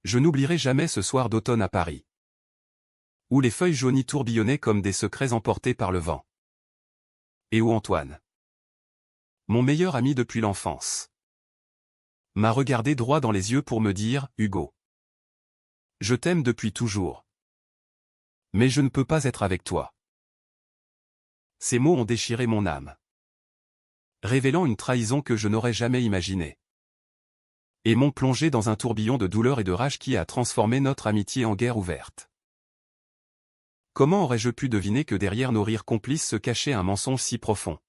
Je n'oublierai jamais ce soir d'automne à Paris, où les feuilles jaunies tourbillonnaient comme des secrets emportés par le vent. Et où Antoine, mon meilleur ami depuis l'enfance, m'a regardé droit dans les yeux pour me dire « Hugo, je t'aime depuis toujours. Mais je ne peux pas être avec toi. » Ces mots ont déchiré mon âme, révélant une trahison que je n'aurais jamais imaginée, et m'ont plongé dans un tourbillon de douleur et de rage qui a transformé notre amitié en guerre ouverte. Comment aurais-je pu deviner que derrière nos rires complices se cachait un mensonge si profond?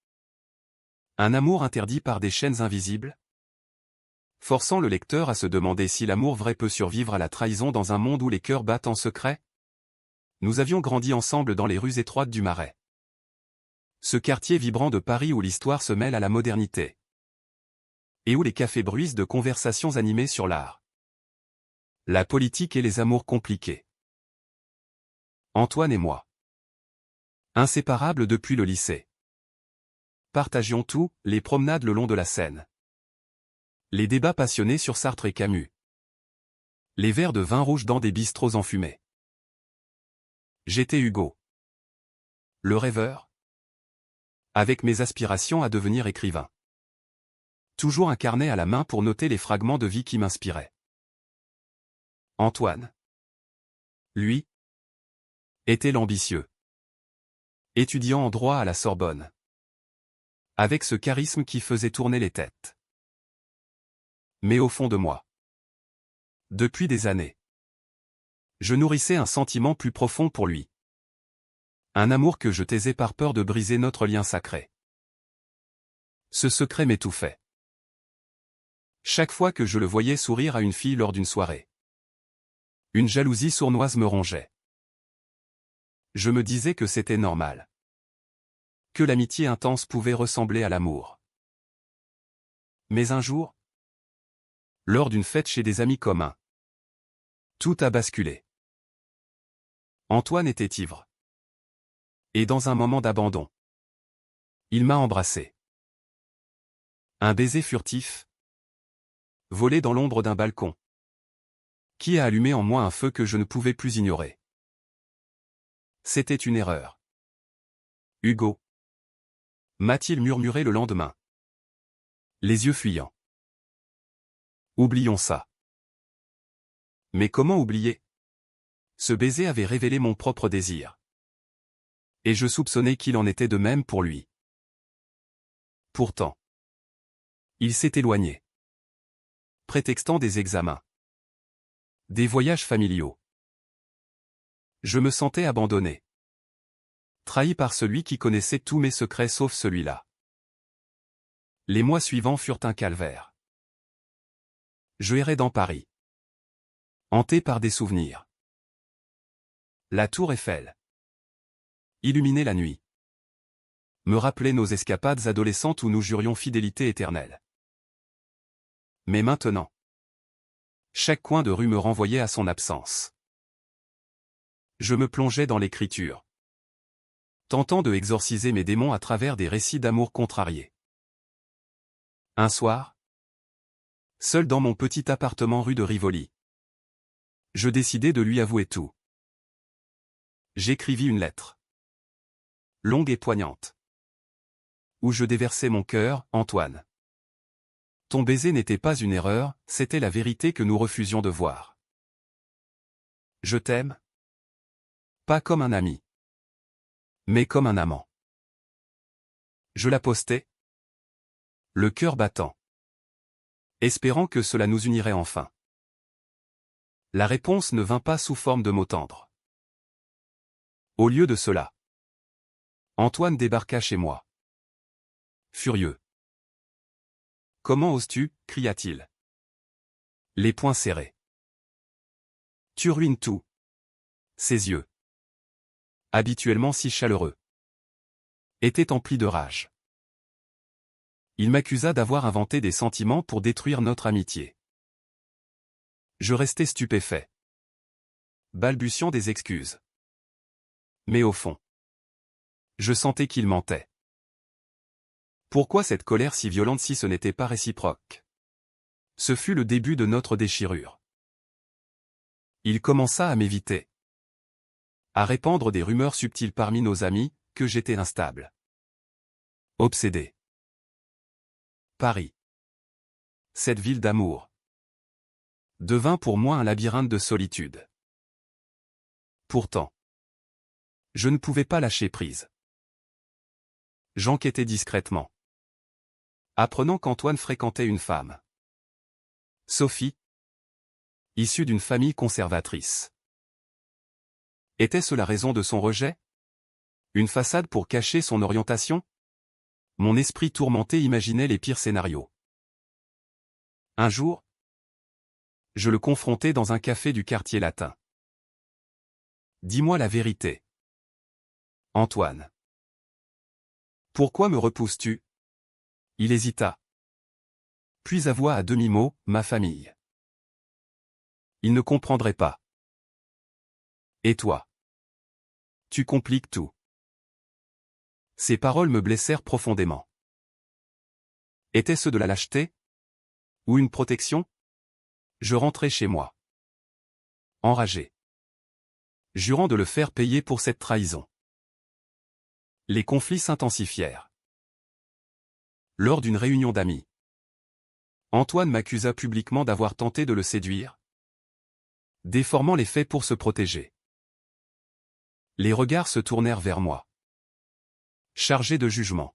Un amour interdit par des chaînes invisibles? Forçant le lecteur à se demander si l'amour vrai peut survivre à la trahison dans un monde où les cœurs battent en secret? Nous avions grandi ensemble dans les rues étroites du Marais. Ce quartier vibrant de Paris où l'histoire se mêle à la modernité. Et où les cafés bruissent de conversations animées sur l'art, la politique et les amours compliqués. Antoine et moi, inséparables depuis le lycée. Partagions tout, les promenades le long de la Seine, les débats passionnés sur Sartre et Camus, les verres de vin rouge dans des bistrots enfumés. J'étais Hugo, le rêveur, avec mes aspirations à devenir écrivain. Toujours un carnet à la main pour noter les fragments de vie qui m'inspiraient. Antoine, lui, était l'ambitieux, étudiant en droit à la Sorbonne, avec ce charisme qui faisait tourner les têtes. Mais au fond de moi, depuis des années, je nourrissais un sentiment plus profond pour lui. Un amour que je taisais par peur de briser notre lien sacré. Ce secret m'étouffait. Chaque fois que je le voyais sourire à une fille lors d'une soirée, une jalousie sournoise me rongeait. Je me disais que c'était normal. Que l'amitié intense pouvait ressembler à l'amour. Mais un jour, lors d'une fête chez des amis communs, tout a basculé. Antoine était ivre. Et dans un moment d'abandon, il m'a embrassé. Un baiser furtif, volé dans l'ombre d'un balcon, qui a allumé en moi un feu que je ne pouvais plus ignorer. C'était une erreur. Hugo, m'a-t-il murmuré le lendemain, les yeux fuyants. Oublions ça. Mais comment oublier? Ce baiser avait révélé mon propre désir. Et je soupçonnais qu'il en était de même pour lui. Pourtant, il s'est éloigné, prétextant des examens, des voyages familiaux. Je me sentais abandonné, trahi par celui qui connaissait tous mes secrets sauf celui-là. Les mois suivants furent un calvaire. Je errais dans Paris, hanté par des souvenirs. La tour Eiffel, illuminée la nuit, me rappelait nos escapades adolescentes où nous jurions fidélité éternelle. Mais maintenant, chaque coin de rue me renvoyait à son absence. Je me plongeais dans l'écriture, tentant de exorciser mes démons à travers des récits d'amour contrariés. Un soir, seul dans mon petit appartement rue de Rivoli, je décidai de lui avouer tout. J'écrivis une lettre, longue et poignante, où je déversais mon cœur. Antoine, ton baiser n'était pas une erreur, c'était la vérité que nous refusions de voir. Je t'aime, pas comme un ami, mais comme un amant. Je la postai, le cœur battant, espérant que cela nous unirait enfin. La réponse ne vint pas sous forme de mots tendres. Au lieu de cela, Antoine débarqua chez moi. Furieux. « Comment oses-tu » cria-t-il. Les poings serrés. « Tu ruines tout. » Ses yeux, habituellement si chaleureux, étaient emplis de rage. Il m'accusa d'avoir inventé des sentiments pour détruire notre amitié. Je restais stupéfait, balbutiant des excuses. Mais au fond, je sentais qu'il mentait. Pourquoi cette colère si violente si ce n'était pas réciproque? Ce fut le début de notre déchirure. Il commença à m'éviter. À répandre des rumeurs subtiles parmi nos amis, que j'étais instable. Obsédé. Paris. Cette ville d'amour devint pour moi un labyrinthe de solitude. Pourtant, je ne pouvais pas lâcher prise. J'enquêtais discrètement. Apprenant qu'Antoine fréquentait une femme. Sophie. Issue d'une famille conservatrice. Était-ce la raison de son rejet? Une façade pour cacher son orientation? Mon esprit tourmenté imaginait les pires scénarios. Un jour, je le confrontai dans un café du quartier latin. Dis-moi la vérité. Antoine. Pourquoi me repousses-tu? Il hésita. Puis avoua à demi-mot, ma famille. Il ne comprendrait pas. Et toi? Tu compliques tout. Ces paroles me blessèrent profondément. Était-ce de la lâcheté? Ou une protection? Je rentrai chez moi. Enragé. Jurant de le faire payer pour cette trahison. Les conflits s'intensifièrent. Lors d'une réunion d'amis, Antoine m'accusa publiquement d'avoir tenté de le séduire, déformant les faits pour se protéger. Les regards se tournèrent vers moi. Chargés de jugement.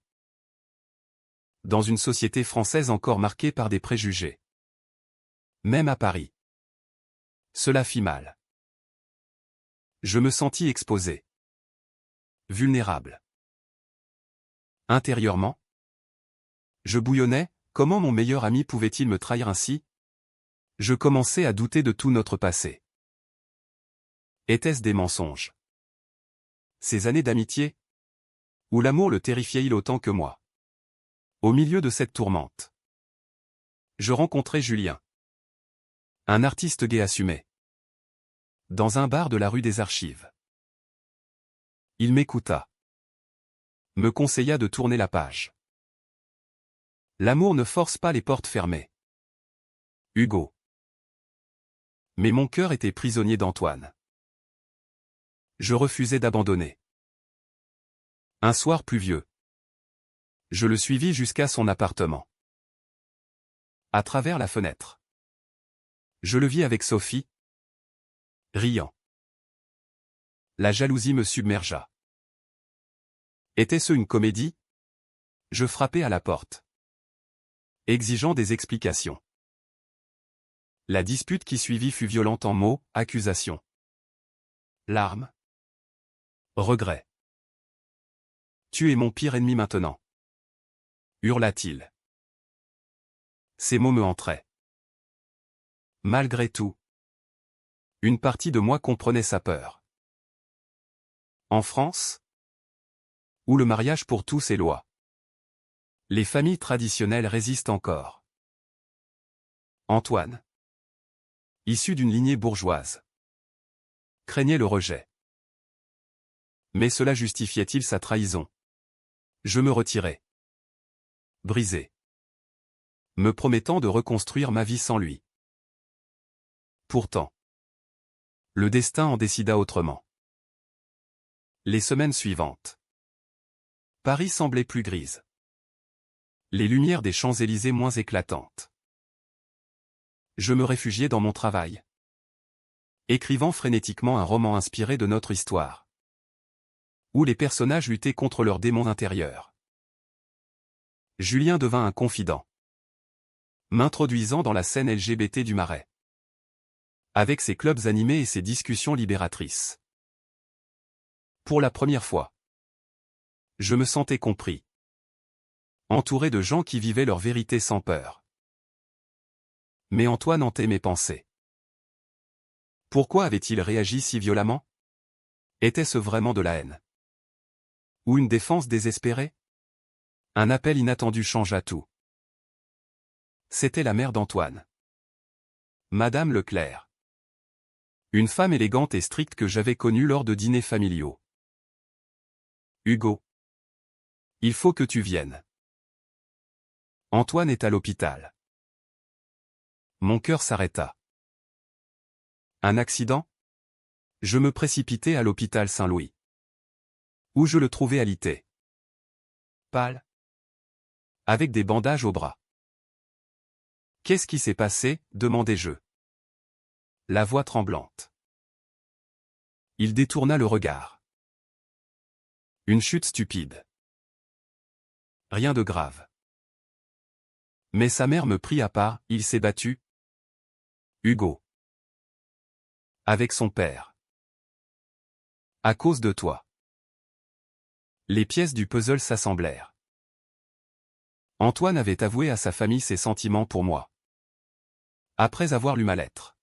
Dans une société française encore marquée par des préjugés. Même à Paris. Cela fit mal. Je me sentis exposé. Vulnérable. Intérieurement, je bouillonnais, comment mon meilleur ami pouvait-il me trahir ainsi? Je commençais à douter de tout notre passé. Était-ce des mensonges? Ces années d'amitié? Où l'amour le terrifiait-il autant que moi? Au milieu de cette tourmente, je rencontrai Julien. Un artiste gay assumé. Dans un bar de la rue des Archives. Il m'écouta. Me conseilla de tourner la page. L'amour ne force pas les portes fermées. Hugo. Mais mon cœur était prisonnier d'Antoine. Je refusais d'abandonner. Un soir pluvieux. Je le suivis jusqu'à son appartement. À travers la fenêtre. Je le vis avec Sophie. Riant. La jalousie me submergea. Était-ce une comédie? Je frappai à la porte. Exigeant des explications. La dispute qui suivit fut violente en mots, accusations. Larmes. Regrets. Tu es mon pire ennemi maintenant. Hurla-t-il. Ces mots me entraient. Malgré tout, une partie de moi comprenait sa peur. En France, où le mariage pour tous est loi, les familles traditionnelles résistent encore. Antoine, issu d'une lignée bourgeoise, craignait le rejet. Mais cela justifiait-il sa trahison? Je me retirai. Brisé. Me promettant de reconstruire ma vie sans lui. Pourtant, le destin en décida autrement. Les semaines suivantes. Paris semblait plus grise. Les lumières des Champs-Élysées moins éclatantes. Je me réfugiais dans mon travail. Écrivant frénétiquement un roman inspiré de notre histoire. Où les personnages luttaient contre leurs démons intérieurs. Julien devint un confident. M'introduisant dans la scène LGBT du Marais. Avec ses clubs animés et ses discussions libératrices. Pour la première fois, je me sentais compris. Entouré de gens qui vivaient leur vérité sans peur. Mais Antoine hantait mes pensées. Pourquoi avait-il réagi si violemment? Était-ce vraiment de la haine? Ou une défense désespérée? Un appel inattendu changea tout. C'était la mère d'Antoine. Madame Leclerc. Une femme élégante et stricte que j'avais connue lors de dîners familiaux. Hugo. Il faut que tu viennes. Antoine est à l'hôpital. Mon cœur s'arrêta. Un accident? Je me précipitai à l'hôpital Saint-Louis. Où je le trouvai alité. Pâle. Avec des bandages au bras. Qu'est-ce qui s'est passé? Demandai-je. La voix tremblante. Il détourna le regard. Une chute stupide. Rien de grave. Mais sa mère me prit à part, il s'est battu. Hugo. Avec son père. À cause de toi. Les pièces du puzzle s'assemblèrent. Antoine avait avoué à sa famille ses sentiments pour moi. Après avoir lu ma lettre.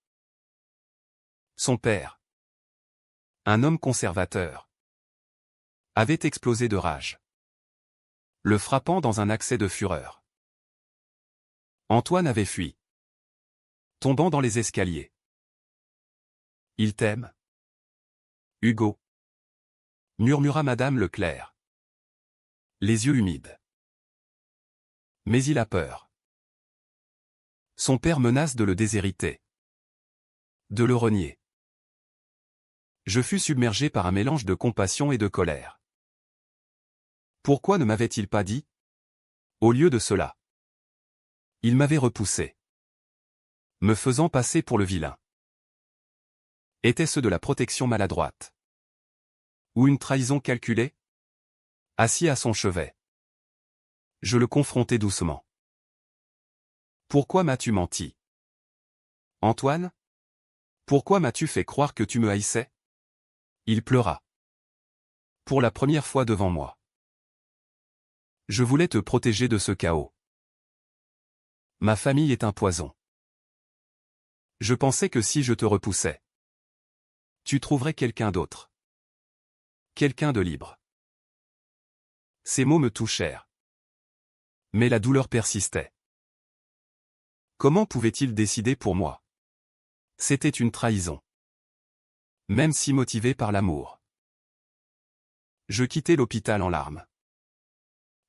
Son père, un homme conservateur, avait explosé de rage, le frappant dans un accès de fureur. Antoine avait fui, tombant dans les escaliers. Il t'aime, Hugo, murmura Madame Leclerc, les yeux humides. Mais il a peur. Son père menace de le déshériter, de le renier. Je fus submergé par un mélange de compassion et de colère. Pourquoi ne m'avait-il pas dit? Au lieu de cela, il m'avait repoussé, me faisant passer pour le vilain. Était-ce de la protection maladroite? Ou une trahison calculée? Assis à son chevet, je le confrontai doucement. Pourquoi m'as-tu menti? Antoine? Pourquoi m'as-tu fait croire que tu me haïssais? Il pleura. Pour la première fois devant moi. Je voulais te protéger de ce chaos. Ma famille est un poison. Je pensais que si je te repoussais, tu trouverais quelqu'un d'autre. Quelqu'un de libre. Ces mots me touchèrent. Mais la douleur persistait. Comment pouvait-il décider pour moi? C'était une trahison. Même si motivé par l'amour. Je quittai l'hôpital en larmes,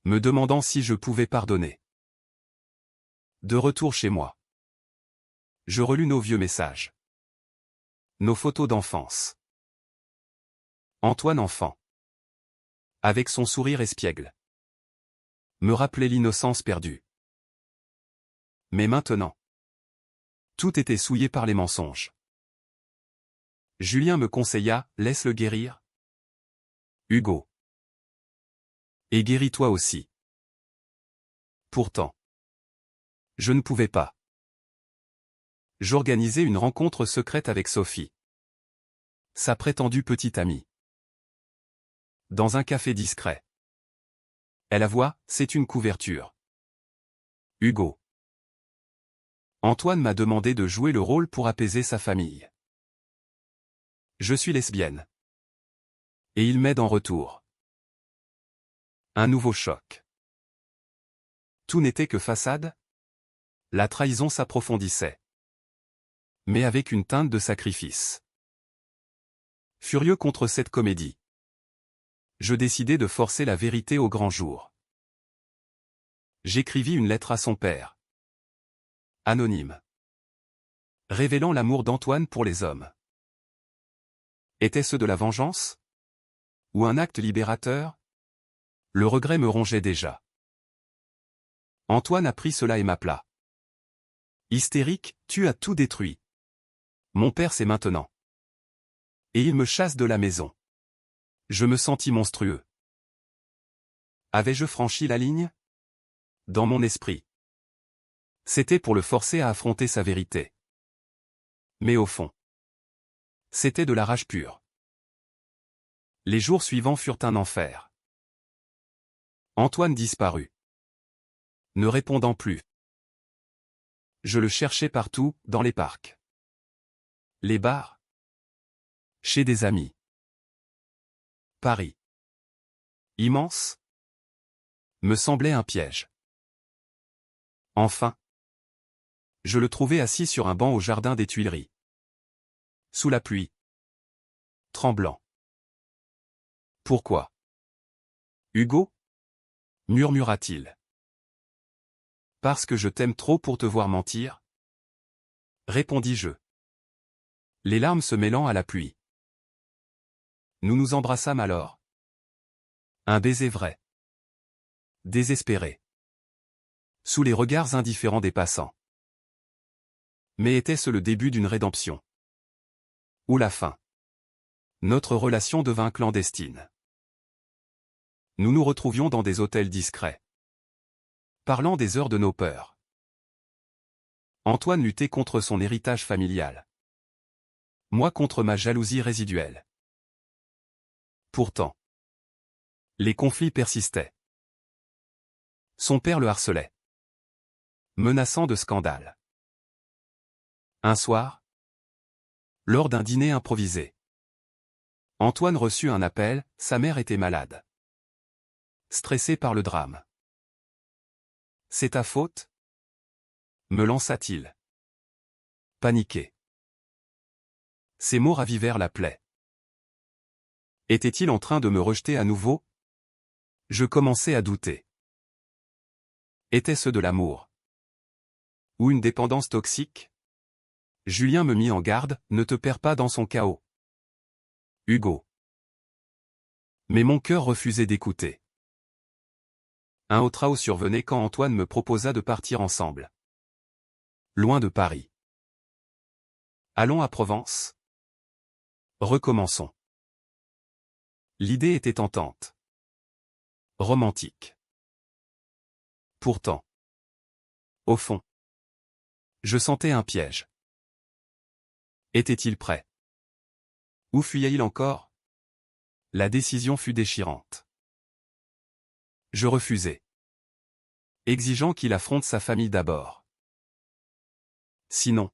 me demandant si je pouvais pardonner. De retour chez moi, je relus nos vieux messages. Nos photos d'enfance. Antoine enfant. Avec son sourire espiègle. Me rappelait l'innocence perdue. Mais maintenant, tout était souillé par les mensonges. Julien me conseilla, laisse-le guérir. Hugo. Et guéris-toi aussi. Pourtant, je ne pouvais pas. J'organisai une rencontre secrète avec Sophie, sa prétendue petite amie. Dans un café discret. Elle avoua, c'est une couverture. Hugo. Antoine m'a demandé de jouer le rôle pour apaiser sa famille. Je suis lesbienne. Et il m'aide en retour. Un nouveau choc. Tout n'était que façade? La trahison s'approfondissait. Mais avec une teinte de sacrifice. Furieux contre cette comédie, je décidai de forcer la vérité au grand jour. J'écrivis une lettre à son père. Anonyme. Révélant l'amour d'Antoine pour les hommes. Était-ce de la vengeance? Ou un acte libérateur? Le regret me rongeait déjà. Antoine apprit cela et m'appela. Hystérique, tu as tout détruit. Mon père sait maintenant. Et il me chasse de la maison. Je me sentis monstrueux. Avais-je franchi la ligne? Dans mon esprit. C'était pour le forcer à affronter sa vérité. Mais au fond, c'était de la rage pure. Les jours suivants furent un enfer. Antoine disparut. Ne répondant plus. Je le cherchais partout, dans les parcs. Les bars. Chez des amis. Paris. Immense. Me semblait un piège. Enfin. Je le trouvai assis sur un banc au jardin des Tuileries. Sous la pluie. Tremblant. Pourquoi? Hugo? Murmura-t-il. Parce que je t'aime trop pour te voir mentir? Répondis-je. les larmes se mêlant à la pluie. Nous nous embrassâmes alors. Un baiser vrai. Désespéré. Sous les regards indifférents des passants. Mais était-ce le début d'une rédemption? Ou la fin? Notre relation devint clandestine. Nous nous retrouvions dans des hôtels discrets. Parlant des heures de nos peurs. Antoine luttait contre son héritage familial. Moi contre ma jalousie résiduelle. Pourtant, les conflits persistaient. Son père le harcelait, menaçant de scandale. Un soir, lors d'un dîner improvisé, Antoine reçut un appel, sa mère était malade. Stressé par le drame. « C'est ta faute ?» me lança-t-il. Paniqué. Ces mots ravivèrent la plaie. Était-il en train de me rejeter à nouveau? Je commençais à douter. Était-ce de l'amour? Ou une dépendance toxique? Julien me mit en garde, ne te perds pas dans son chaos. Hugo. Mais mon cœur refusait d'écouter. Un autre chaos survenait quand Antoine me proposa de partir ensemble. Loin de Paris. Allons à Provence. Recommençons. L'idée était tentante. Romantique. Pourtant, au fond, je sentais un piège. Était-il prêt? Ou fuyait-il encore? La décision fut déchirante. Je refusai. Exigeant qu'il affronte sa famille d'abord. Sinon,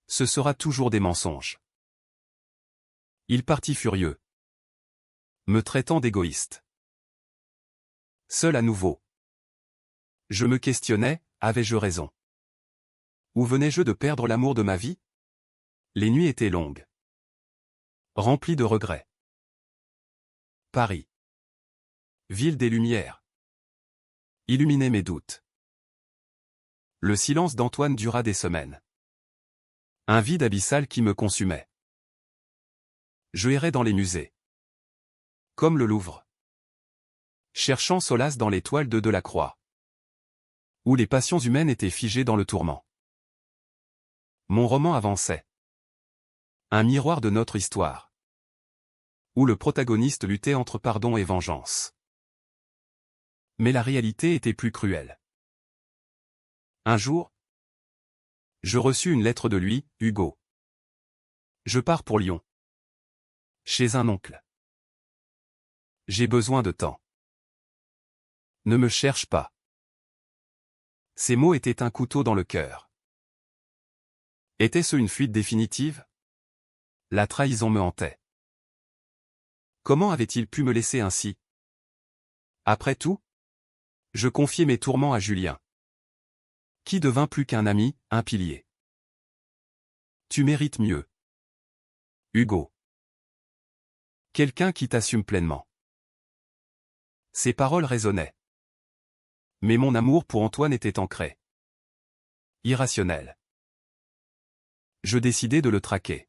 ce sera toujours des mensonges. Il partit furieux, me traitant d'égoïste. Seul à nouveau. Je me questionnais, avais-je raison? Ou venais-je de perdre l'amour de ma vie? Les nuits étaient longues. Remplies de regrets. Paris. Ville des Lumières. Illuminait mes doutes. Le silence d'Antoine dura des semaines. Un vide abyssal qui me consumait. Je errais dans les musées. Comme le Louvre. Cherchant solace dans les toiles de Delacroix. Où les passions humaines étaient figées dans le tourment. Mon roman avançait. Un miroir de notre histoire. Où le protagoniste luttait entre pardon et vengeance. Mais la réalité était plus cruelle. Un jour, je reçus une lettre de lui, Hugo. Je pars pour Lyon. Chez un oncle. J'ai besoin de temps. Ne me cherche pas. Ces mots étaient un couteau dans le cœur. Était-ce une fuite définitive? La trahison me hantait. Comment avait-il pu me laisser ainsi? Après tout, je confiai mes tourments à Julien. Qui devint plus qu'un ami, un pilier. Tu mérites mieux. Hugo. Quelqu'un qui t'assume pleinement. Ces paroles résonnaient. Mais mon amour pour Antoine était ancré. Irrationnel. Je décidai de le traquer.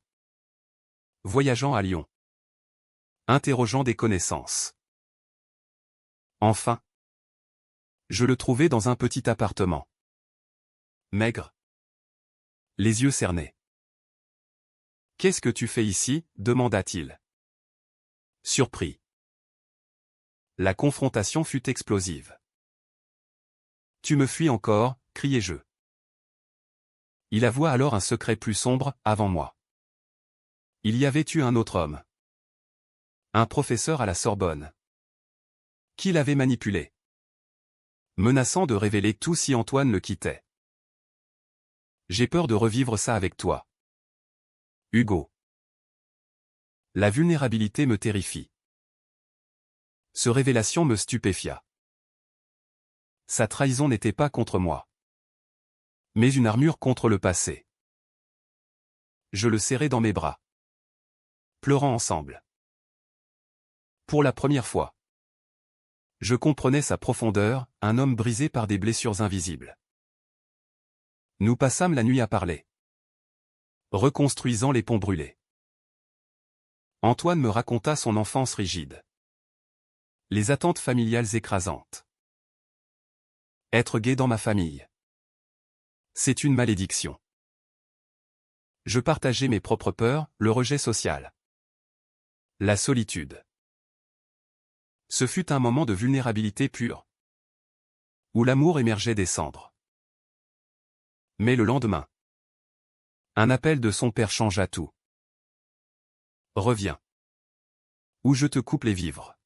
Voyageant à Lyon. Interrogeant des connaissances. Enfin, je le trouvai dans un petit appartement. Maigre. Les yeux cernés. « Qu'est-ce que tu fais ici ?» demanda-t-il. Surpris. La confrontation fut explosive. « Tu me fuis encore ?» criai-je. Il avoua alors un secret plus sombre, avant moi. Il y avait eu un autre homme. Un professeur à la Sorbonne. Qui l'avait manipulé. Menaçant de révéler tout si Antoine le quittait. J'ai peur de revivre ça avec toi. Hugo. La vulnérabilité me terrifie. Ce révélation me stupéfia. Sa trahison n'était pas contre moi. Mais une armure contre le passé. Je le serrai dans mes bras. Pleurant ensemble. Pour la première fois. Je comprenais sa profondeur, un homme brisé par des blessures invisibles. Nous passâmes la nuit à parler. Reconstruisant les ponts brûlés. Antoine me raconta son enfance rigide. Les attentes familiales écrasantes. Être gay dans ma famille. C'est une malédiction. Je partageais mes propres peurs, le rejet social. La solitude. Ce fut un moment de vulnérabilité pure, où l'amour émergeait des cendres. Mais le lendemain, un appel de son père changea tout. Reviens. Ou je te coupe les vivres.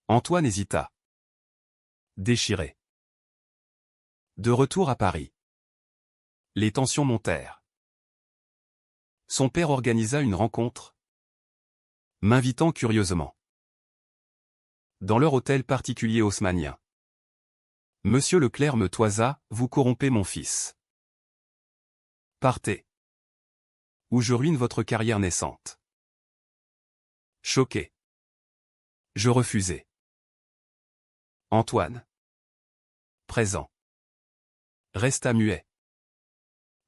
Antoine hésita. Déchiré. De retour à Paris. Les tensions montèrent. Son père organisa une rencontre, m'invitant curieusement. Dans leur hôtel particulier haussmannien. Monsieur Leclerc me toisa, vous corrompez mon fils. Partez. Ou je ruine votre carrière naissante. Choqué. Je refusai. Antoine. Présent. Resta muet.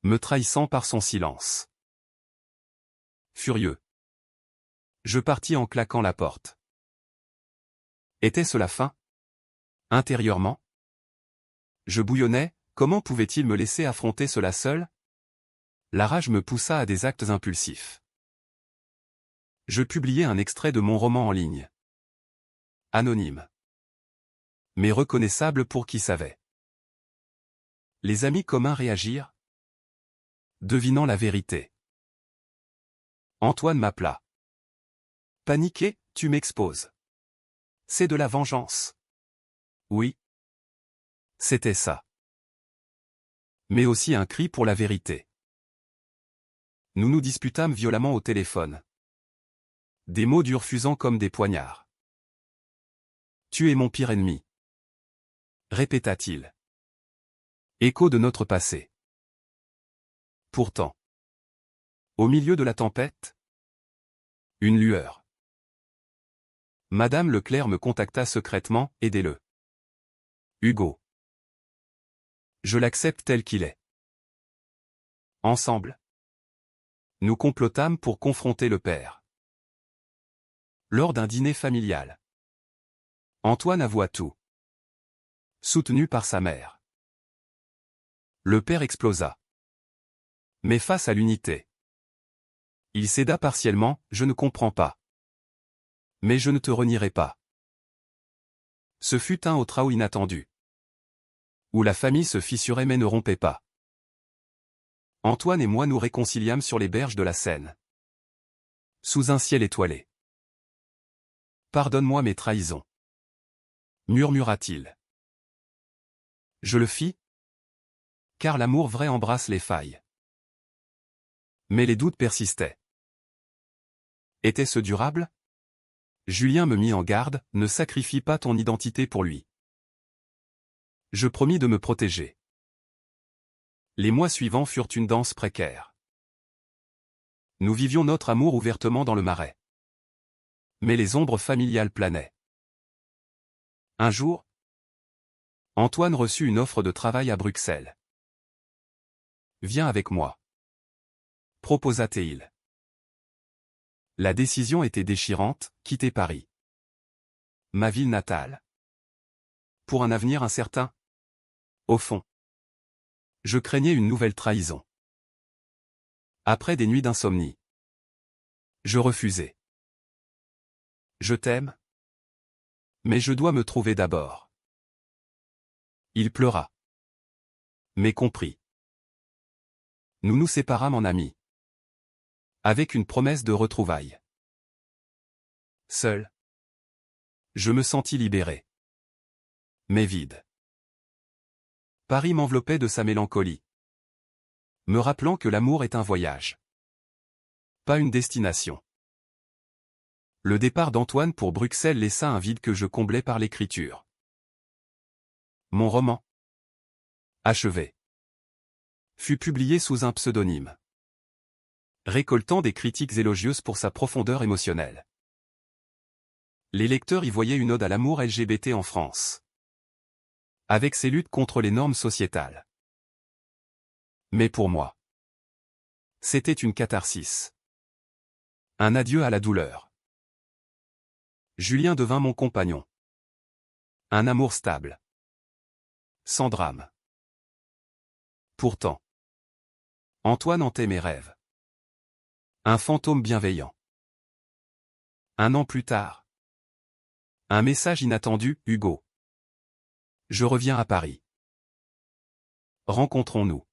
Me trahissant par son silence. Furieux. Je partis en claquant la porte. Était-ce la fin? Intérieurement? Je bouillonnais, comment pouvait-il me laisser affronter cela seul? La rage me poussa à des actes impulsifs. Je publiai un extrait de mon roman en ligne. Anonyme. Mais reconnaissable pour qui savait. Les amis communs réagirent, devinant la vérité. Antoine m'appela. Paniqué, tu m'exposes. C'est de la vengeance. Oui. C'était ça. Mais aussi un cri pour la vérité. Nous nous disputâmes violemment au téléphone. Des mots durs fusant comme des poignards. Tu es mon pire ennemi. Répéta-t-il. Écho de notre passé. Pourtant. Au milieu de la tempête. Une lueur. Madame Leclerc me contacta secrètement, aidez-le. Hugo. Je l'accepte tel qu'il est. Ensemble. Nous complotâmes pour confronter le père. Lors d'un dîner familial. Antoine avoua tout. Soutenu par sa mère. Le père explosa. Mais face à l'unité. Il céda partiellement, je ne comprends pas. Mais je ne te renierai pas. Ce fut un autre chaos inattendu. Où la famille se fissurait mais ne rompait pas. Antoine et moi nous réconciliâmes sur les berges de la Seine. Sous un ciel étoilé. Pardonne-moi mes trahisons. Murmura-t-il. Je le fis. Car l'amour vrai embrasse les failles. Mais les doutes persistaient. Était-ce durable? Julien me mit en garde, ne sacrifie pas ton identité pour lui. Je promis de me protéger. Les mois suivants furent une danse précaire. Nous vivions notre amour ouvertement dans le marais. Mais les ombres familiales planaient. Un jour, Antoine reçut une offre de travail à Bruxelles. Viens avec moi. Proposa-t-il. La décision était déchirante, quitter Paris. Ma ville natale. Pour un avenir incertain. Au fond. Je craignais une nouvelle trahison. Après des nuits d'insomnie. Je refusai. Je t'aime. Mais je dois me trouver d'abord. Il pleura. Mais comprit. Nous nous séparâmes en amis. Avec une promesse de retrouvailles. Seul. Je me sentis libéré. Mais vide. Paris m'enveloppait de sa mélancolie. Me rappelant que l'amour est un voyage. Pas une destination. Le départ d'Antoine pour Bruxelles laissa un vide que je comblais par l'écriture. Mon roman, achevé, fut publié sous un pseudonyme, récoltant des critiques élogieuses pour sa profondeur émotionnelle. Les lecteurs y voyaient une ode à l'amour LGBT en France, avec ses luttes contre les normes sociétales. Mais pour moi, C'était une catharsis. Un adieu à la douleur. Julien devint mon compagnon. Un amour stable. Sans drame. Pourtant, Antoine hantait mes rêves. Un fantôme bienveillant. Un an plus tard. Un message inattendu, Hugo. Je reviens à Paris. Rencontrons-nous.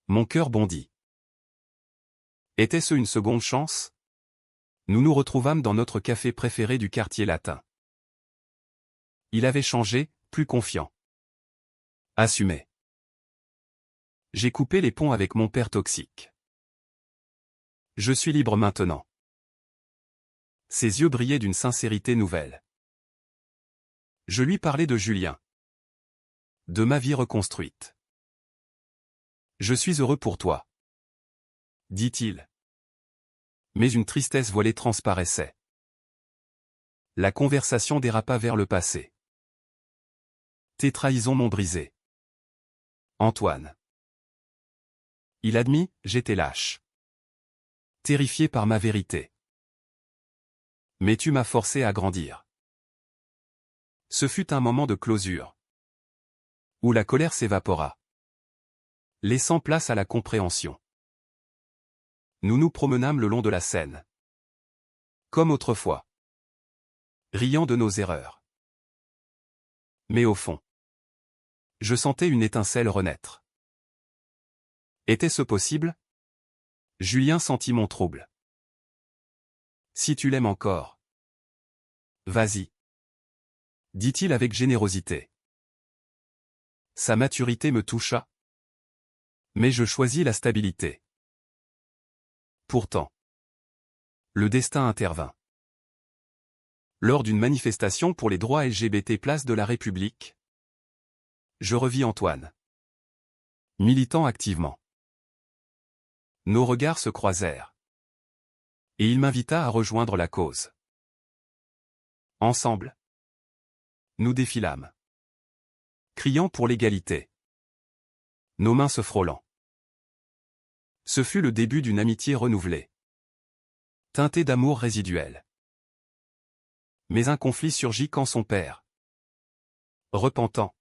Mon cœur bondit. Était-ce une seconde chance? Nous nous retrouvâmes dans notre café préféré du quartier latin. Il avait changé, plus confiant. Assumé. J'ai coupé les ponts avec mon père toxique. Je suis libre maintenant. Ses yeux brillaient d'une sincérité nouvelle. Je lui parlais de Julien. De ma vie reconstruite. Je suis heureux pour toi, dit-il. Mais une tristesse voilée transparaissait. La conversation dérapa vers le passé. Tes trahisons m'ont brisé. Antoine. Il admit, j'étais lâche. Terrifié par ma vérité. Mais tu m'as forcé à grandir. Ce fut un moment de closure. Où la colère s'évapora. Laissant place à la compréhension. Nous nous promenâmes le long de la Seine. Comme autrefois. Riant de nos erreurs. Mais au fond. Je sentais une étincelle renaître. Était-ce possible? Julien sentit mon trouble. Si tu l'aimes encore. Vas-y. Dit-il avec générosité. Sa maturité me toucha. Mais je choisis la stabilité. Pourtant. Le destin intervint. Lors d'une manifestation pour les droits LGBT place de la République. Je revis Antoine. Militant activement. Nos regards se croisèrent. Et il m'invita à rejoindre la cause. Ensemble. Nous défilâmes. Criant pour l'égalité. Nos mains se frôlant. Ce fut le début d'une amitié renouvelée. Teintée d'amour résiduel. Mais un conflit surgit quand son père, repentant,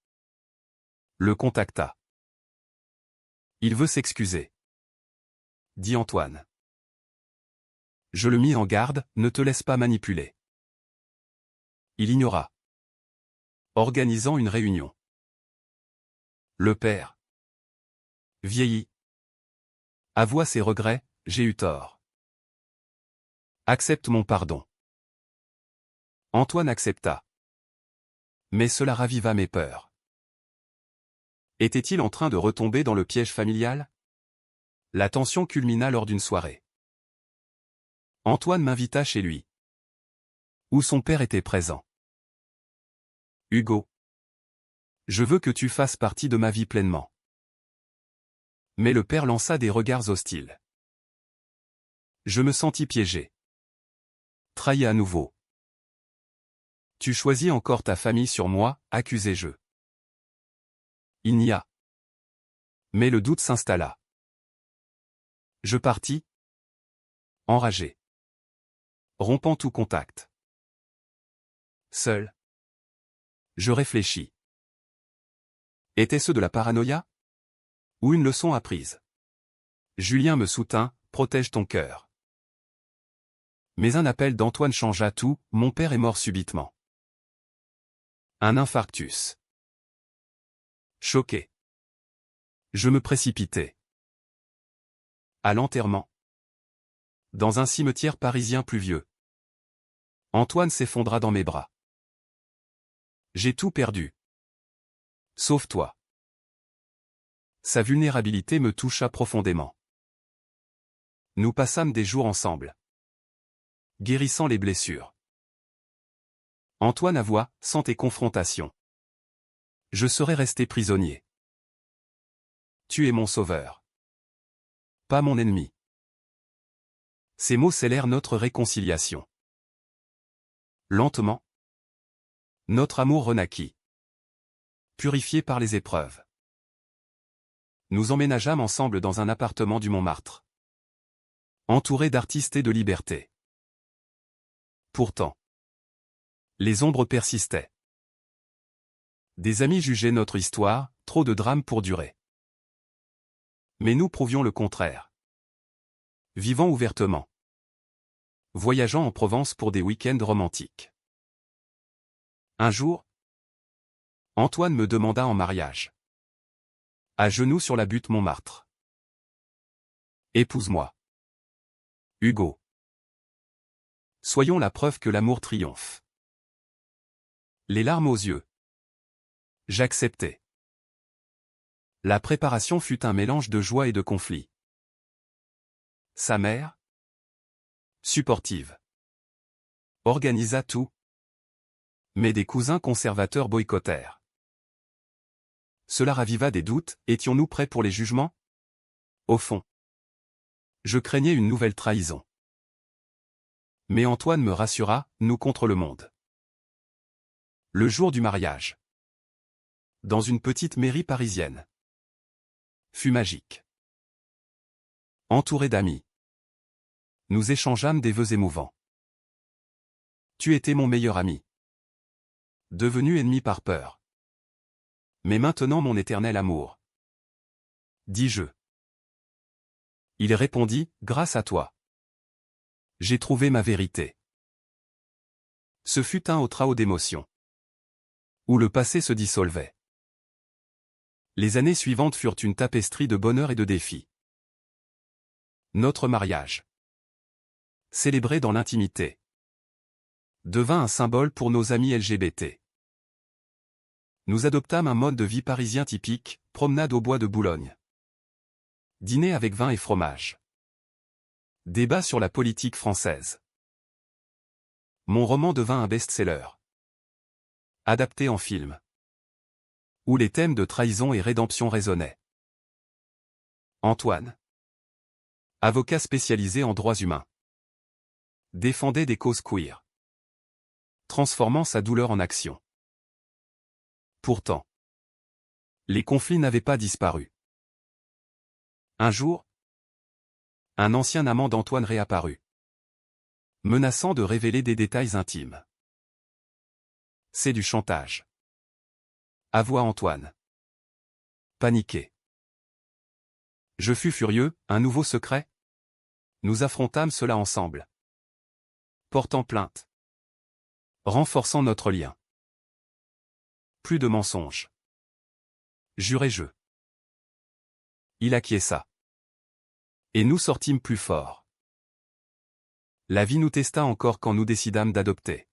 le contacta. Il veut s'excuser, dit Antoine. Je le mis en garde, ne te laisse pas manipuler. Il ignora. Organisant une réunion. Le père, vieilli, avoua ses regrets, j'ai eu tort. Accepte mon pardon. Antoine accepta. Mais cela raviva mes peurs. Était-il en train de retomber dans le piège familial? La tension culmina lors d'une soirée. Antoine m'invita chez lui. Où son père était présent. Hugo. Je veux que tu fasses partie de ma vie pleinement. Mais le père lança des regards hostiles. Je me sentis piégé. Trahi à nouveau. Tu choisis encore ta famille sur moi, accusai-je. Il n'y a. Mais le doute s'installa. Je partis. Enragé. Rompant tout contact. Seul. Je réfléchis. Était-ce de la paranoïa? Ou une leçon apprise? Julien me soutint, protège ton cœur. Mais un appel d'Antoine changea tout, mon père est mort subitement. Un infarctus. Choqué. Je me précipitai. À l'enterrement. Dans un cimetière parisien pluvieux. Antoine s'effondra dans mes bras. J'ai tout perdu. Sauf toi. Sa vulnérabilité me toucha profondément. Nous passâmes des jours ensemble. Guérissant les blessures. Antoine avoua, sans tes confrontations. Je serais resté prisonnier. Tu es mon sauveur. Pas mon ennemi. Ces mots scellèrent notre réconciliation. Lentement. Notre amour renaquit. Purifié par les épreuves. Nous emménageâmes ensemble dans un appartement du Montmartre, entouré d'artistes et de liberté. Pourtant, les ombres persistaient. Des amis jugeaient notre histoire, trop de drames pour durer. Mais nous prouvions le contraire. Vivant ouvertement. Voyageant en Provence pour des week-ends romantiques. Un jour, Antoine me demanda en mariage. À genoux sur la butte Montmartre. Épouse-moi. Hugo. Soyons la preuve que l'amour triomphe. Les larmes aux yeux. J'acceptai. La préparation fut un mélange de joie et de conflit. Sa mère, supportive, organisa tout. Mais des cousins conservateurs boycottèrent. Cela raviva des doutes, étions-nous prêts pour les jugements? Au fond, je craignais une nouvelle trahison. Mais Antoine me rassura, nous contre le monde. Le jour du mariage. Dans une petite mairie parisienne. Fut magique. Entouré d'amis. Nous échangeâmes des vœux émouvants. Tu étais mon meilleur ami. Devenu ennemi par peur. Mais maintenant mon éternel amour. Dis-je. Il répondit, grâce à toi. J'ai trouvé ma vérité. Ce fut un autre chaos d'émotions. Où le passé se dissolvait. Les années suivantes furent une tapisserie de bonheur et de défis. Notre mariage, célébré dans l'intimité, devint un symbole pour nos amis LGBT. Nous adoptâmes un mode de vie parisien typique, promenade au bois de Boulogne. Dîner avec vin et fromage. Débat sur la politique française. Mon roman devint un best-seller. Adapté en film. Où les thèmes de trahison et rédemption résonnaient. Antoine, avocat spécialisé en droits humains, défendait des causes queer, transformant sa douleur en action. Pourtant, les conflits n'avaient pas disparu. Un jour, un ancien amant d'Antoine réapparut, menaçant de révéler des détails intimes. C'est du chantage. Avoua Antoine. Paniqué. Je fus furieux, un nouveau secret? Nous affrontâmes cela ensemble. Portant plainte. Renforçant notre lien. Plus de mensonges. Jurai-je. Il acquiesça. Et nous sortîmes plus forts. La vie nous testa encore quand nous décidâmes d'adopter.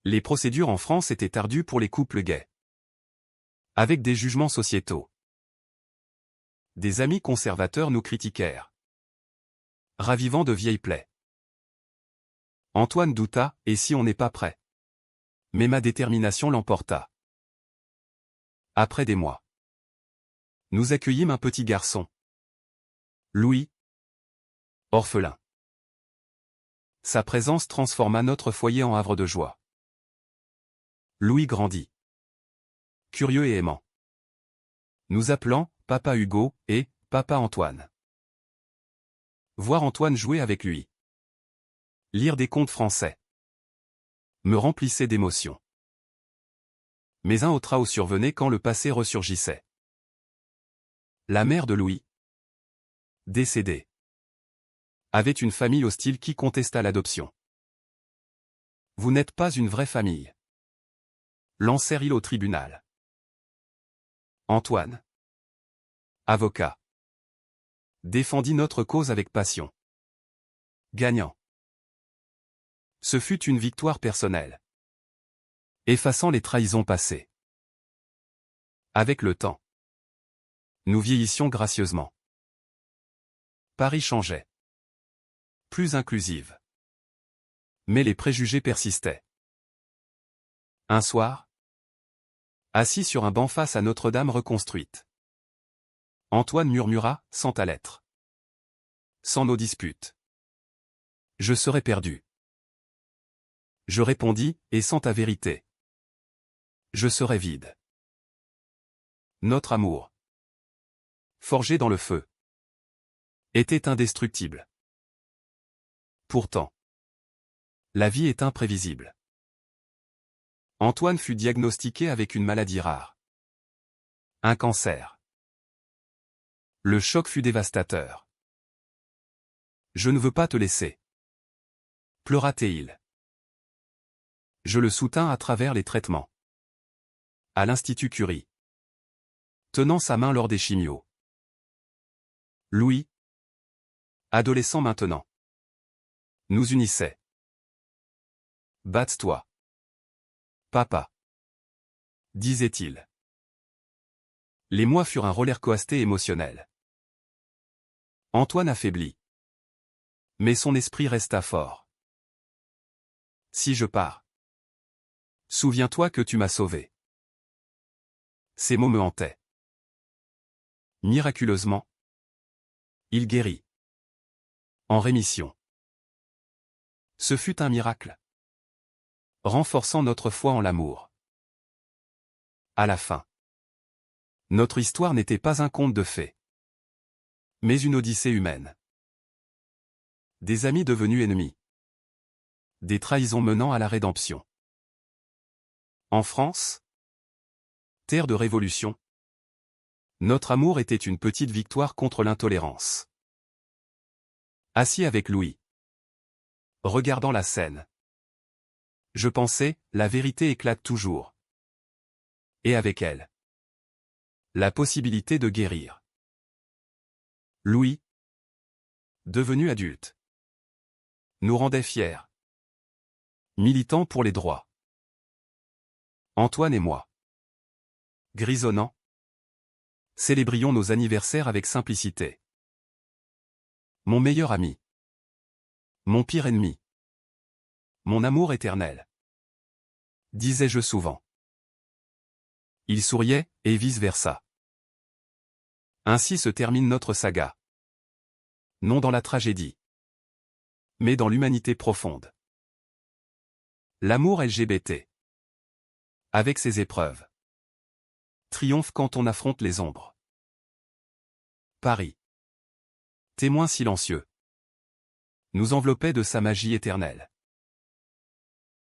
Les procédures en France étaient ardues pour les couples gays. Avec des jugements sociétaux. Des amis conservateurs nous critiquèrent. Ravivant de vieilles plaies. Antoine douta, et si on n'est pas prêt? Mais ma détermination l'emporta. Après des mois. Nous accueillîmes un petit garçon. Louis. Orphelin. Sa présence transforma notre foyer en havre de joie. Louis grandit. Curieux et aimant. Nous appelant Papa Hugo et Papa Antoine. Voir Antoine jouer avec lui. Lire des contes français. Me remplissait d'émotion. Mais un autre chaos survenait quand le passé ressurgissait. La mère de Louis, décédée, avait une famille hostile qui contesta l'adoption. Vous n'êtes pas une vraie famille. Lancèrent-ils au tribunal. Antoine, avocat, défendit notre cause avec passion. Gagnant. Ce fut une victoire personnelle. Effaçant les trahisons passées. Avec le temps, nous vieillissions gracieusement. Paris changeait. Plus inclusive. Mais les préjugés persistaient. Un soir, assis sur un banc face à Notre-Dame reconstruite, Antoine murmura, sans ta lettre. Sans nos disputes. Je serais perdu. Je répondis, et sans ta vérité. Je serais vide. Notre amour. forgé dans le feu, était indestructible. Pourtant, la vie est imprévisible. Antoine fut diagnostiqué avec une maladie rare. Un cancer. Le choc fut dévastateur. Je ne veux pas te laisser, pleura-t-il. Je le soutins à travers les traitements. À l'Institut Curie. Tenant sa main lors des chimios. Louis, adolescent maintenant, nous unissait. Batte-toi, papa, disait-il. Les mois furent un roller-coaster émotionnel. Antoine affaiblit. Mais son esprit resta fort. Si je pars, souviens-toi que tu m'as sauvé. Ces mots me hantaient. Miraculeusement, il guérit. En rémission. Ce fut un miracle. Renforçant notre foi en l'amour. À la fin, notre histoire n'était pas un conte de fées, mais une odyssée humaine. Des amis devenus ennemis. Des trahisons menant à la rédemption. En France, terre de révolution, notre amour était une petite victoire contre l'intolérance. Assis avec Louis, regardant la scène, je pensais, la vérité éclate toujours. Et avec elle, la possibilité de guérir. Louis, devenu adulte, nous rendait fiers. Militants pour les droits. Antoine et moi, grisonnants, célébrions nos anniversaires avec simplicité. Mon meilleur ami. Mon pire ennemi. Mon amour éternel. Disais-je souvent. Il souriait, et vice-versa. Ainsi se termine notre saga. Non dans la tragédie, mais dans l'humanité profonde. L'amour LGBT. Avec ses épreuves. Triomphe quand on affronte les ombres. Paris. Témoin silencieux. Nous enveloppait de sa magie éternelle.